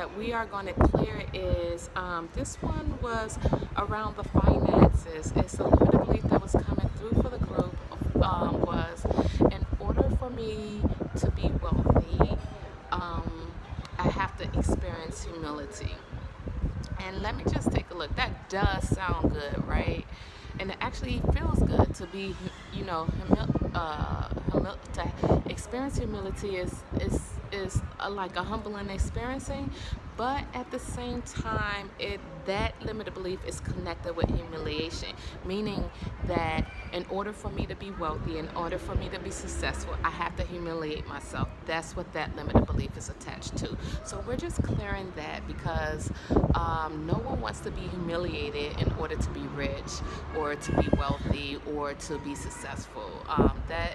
that we are going to clear is this one was around the finances. It's a limited belief that was coming through for the group was in order for me to be wealthy, um, I have to experience humility. And let me just take a look. That does sound good, right? And it actually feels good to be, to experience humility is like a humbling experiencing, but at the same time, it that limited belief is connected with humiliation, meaning that in order for me to be wealthy, in order for me to be successful, I have to humiliate myself. That's what that limited belief is attached to. So we're just clearing that because no one wants to be humiliated in order to be rich or to be wealthy or to be successful. That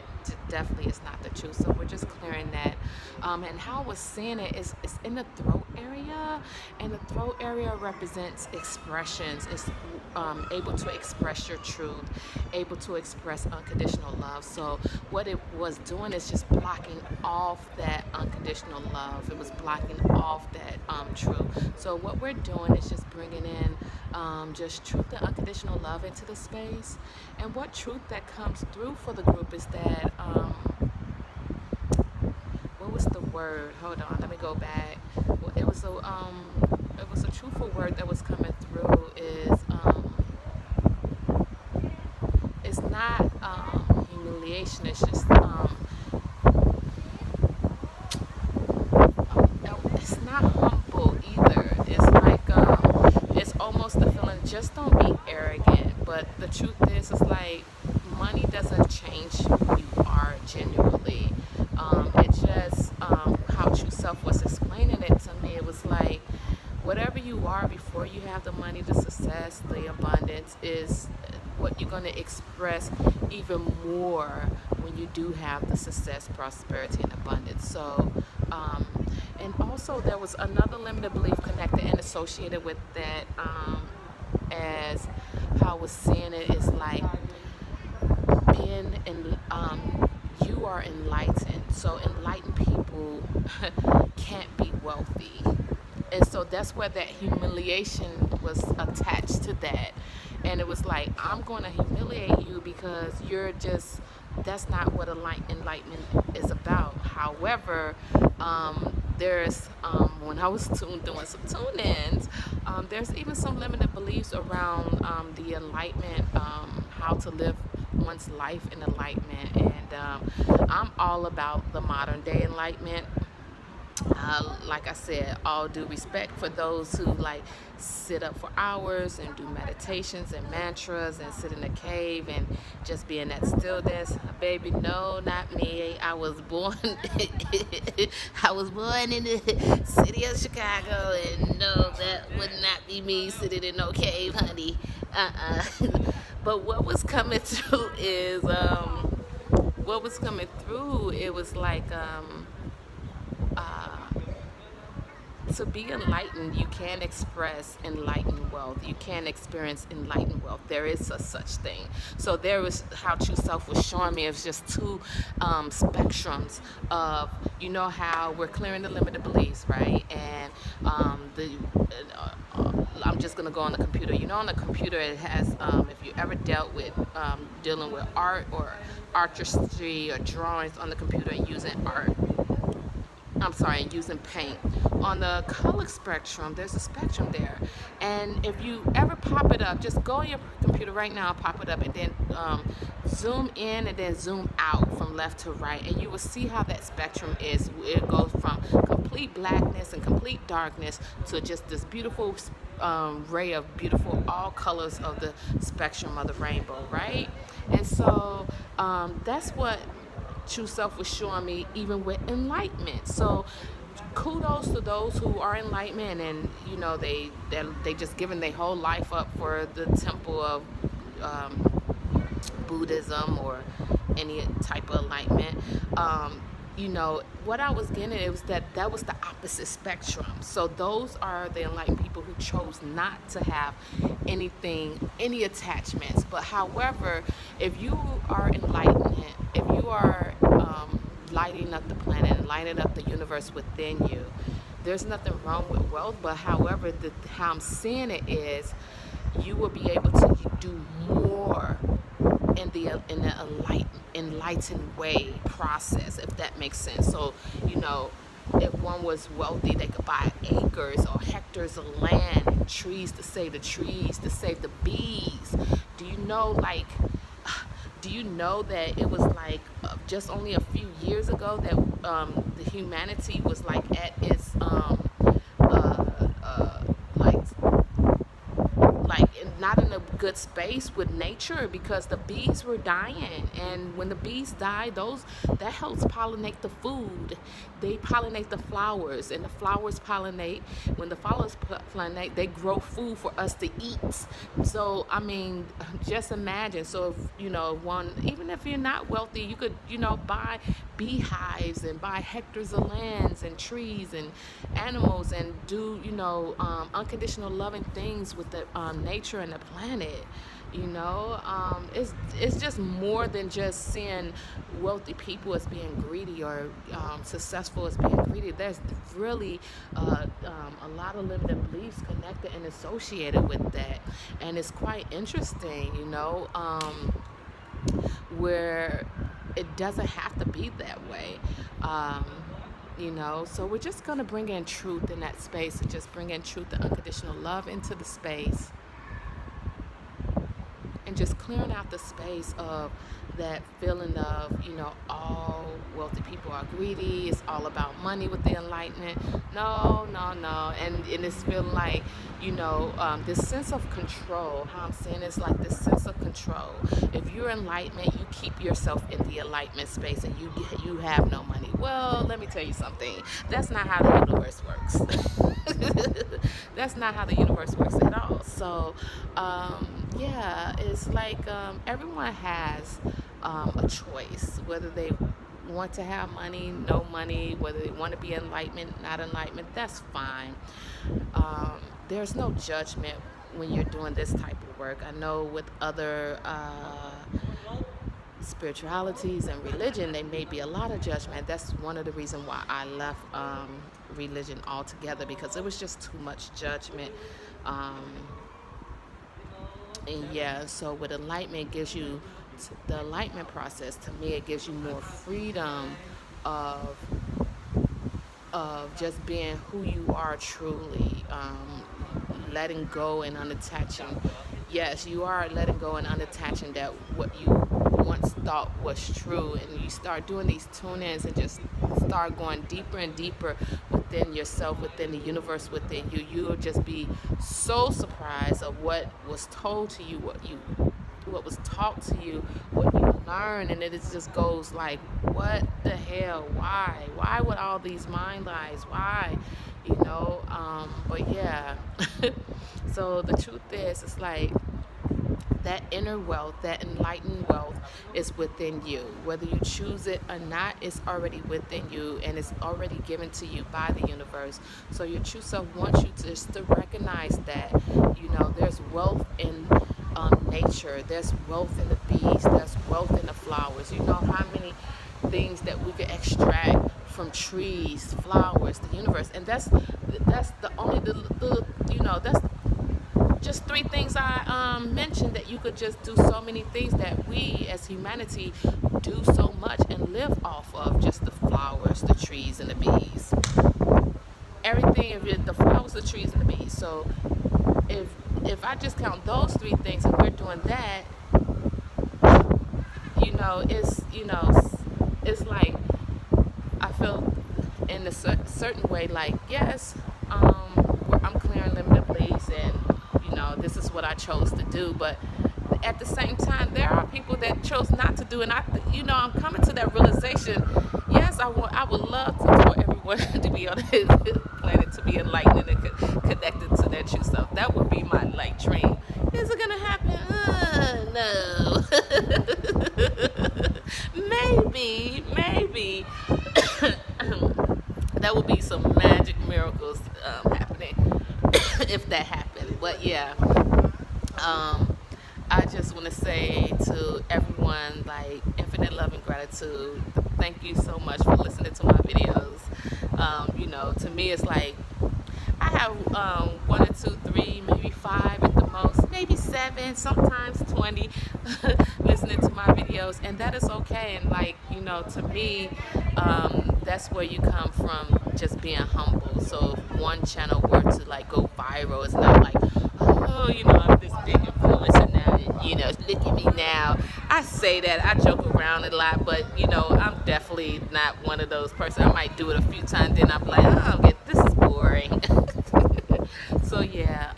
definitely is not the truth. So we're just clearing that. And how I was seeing it is in the throat area, and the throat area represents expressions. It's able to express your truth, able to express unconditional love. So what it was doing is just blocking off that unconditional love. It was blocking off that truth. So what we're doing is just bringing in just truth and unconditional love into the space. And what truth that comes through for the group is that what was the word? Hold on, let me go back. Well, it was a truthful word that was coming through. It's not humiliation. It's just it's not humble either. It's like it's almost the feeling. Just don't be arrogant. But the truth is like money doesn't change who you are genuinely. It just how true self was explaining it to me. It was like whatever you are before you have the money, the success, the abundance is what you're going to express even more when you do have the success, prosperity, and abundance. So, and also there was another limited belief connected and associated with that, as how I was seeing it is like being in you are enlightened, so enlightened people can't be wealthy, and so that's where that humiliation was attached to that. And it was like I'm going to humiliate you because you're just that's not what enlightenment is about. However, there's when I was doing some tune-ins, there's even some limited beliefs around the enlightenment, how to live one's life in enlightenment, and I'm all about the modern day enlightenment. Like I said, all due respect for those who like sit up for hours and do meditations and mantras and sit in a cave and just be in that stillness. Baby, no, not me. I was born I was born in the city of Chicago, and no, that would not be me sitting in no cave, honey. Uh-uh. But what was coming through is what was coming through, it was like uh, to be enlightened, you can express enlightened wealth. You can experience enlightened wealth. There is a such thing. So there was how true self was showing me. It was just two spectrums of how we're clearing the limited beliefs, right? And the I'm just gonna go on the computer. On the computer it has if you ever dealt with dealing with art or artistry or drawings on the computer and using art, I'm sorry, and using paint. On the color spectrum, there's a spectrum there. And if you ever pop it up, just go on your computer right now, pop it up, and then zoom in and then zoom out from left to right. And you will see how that spectrum is. It goes from complete blackness and complete darkness to just this beautiful ray of beautiful, all colors of the spectrum of the rainbow, right? And so that's what true self was showing me, even with enlightenment. So kudos to those who are enlightenment, and they just given their whole life up for the temple of Buddhism or any type of enlightenment. What I was getting, it was that was the opposite spectrum. So those are the enlightened people who chose not to have any attachments. But however, if you are enlightened, if you are lighting up the planet and lighting up the universe within you, there's nothing wrong with wealth, but however, how I'm seeing it is, you will be able to do more in the enlightened way process, if that makes sense. So, you know, if one was wealthy, they could buy acres or hectares of land, trees to save the trees, to save the bees. Do you know, like, do you know that it was like just only a few years ago that the humanity was like at its like not in a good space with nature, because the bees were dying, and when the bees die, those that helps pollinate the food. They pollinate the flowers, and the flowers pollinate. When the flowers pollinate, they grow food for us to eat. So I mean, just imagine. So if, you know, one, even if you're not wealthy, you could, you know, buy beehives and buy hectares of lands and trees and animals, and do, you know, unconditional loving things with the nature and the planet. You know, it's just more than just seeing wealthy people as being greedy, or successful as being greedy. There's really a lot of limited beliefs connected and associated with that, and it's quite interesting, you know, where it doesn't have to be that way. You know, so we're just going to bring in truth in that space, and just bring in truth and unconditional love into the space, and just clearing out the space of that feeling of, you know, all wealthy people are greedy, it's all about money with the enlightenment. No, no, no. And it's feeling like, you know, this sense of control. How I'm saying it's like this sense of control. If you're enlightenment, you keep yourself in the enlightenment space, and you have no money. Well, let me tell you something. That's not how the universe works. That's not how the universe works at all. So yeah, it's like everyone has a choice, whether they want to have money, no money, whether they want to be enlightenment, not enlightenment. That's fine. There's no judgment when you're doing this type of work. I know with other spiritualities and religion, there may be a lot of judgment. That's one of the reasons why I left religion altogether, because it was just too much judgment. And yeah, so with enlightenment, it gives you the enlightenment process. To me, it gives you more freedom of just being who you are truly, letting go and unattaching. Yes, you are letting go and unattaching that what you once thought was true, and you start doing these tune-ins and just start going deeper and deeper within yourself, within the universe, within you. You'll just be so surprised of what was told to you, what was taught to you, what you learned, and it just goes like, what the hell? Why would all these mind lies? Why? You know, but yeah. So the truth is, it's like that inner wealth, that enlightened wealth is within you. Whether you choose it or not, it's already within you, and it's already given to you by the universe. So your true self wants you just to recognize that, you know, there's wealth in nature, there's wealth in the bees, there's wealth in the flowers. You know how many things that we could extract from trees, flowers, the universe, and that's the only the you know, that's just three things I mentioned, that you could just do so many things that we as humanity do so much and live off of, just the flowers, the trees, and the bees. Everything, the flowers, the trees, and the bees. So if I just count those three things and we're doing that, you know, it's like I feel in a certain way like, yes, I'm clearing limited beliefs, and you know, this is what I chose to do. But at the same time, there are people that chose not to do, and I'm coming to that realization. Yes, I would love for everyone to be on this planet to be enlightened and connected to their true self. That would be my dream. Is it gonna happen? No. Maybe. That would be some magic miracles happening if that happened. But yeah, I just want to say to everyone, like, infinite love and gratitude. Thank you so much for listening to my videos. To me, it's like I have one or two, three, maybe five at the most, maybe seven, sometimes 20, listening to my videos, and that is okay. And like, to me, that's where you come from, just being humble. So if one channel were to like go viral, it's not like, oh, I'm this big influencer now, look at me now. I say that, I joke around a lot, but I'm definitely not one of those persons. I might do it a few times, then I'm like, oh, this is boring. So yeah,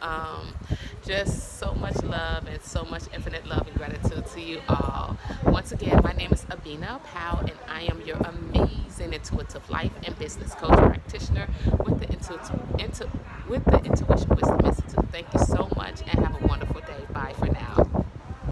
just so much love and so much infinite love and gratitude to you all. Once again, my name is Abina Powell, and I am your amazing intuitive life and business coach practitioner with the Intuition Wisdom Institute. Thank you so much, and have a wonderful day. Bye for now.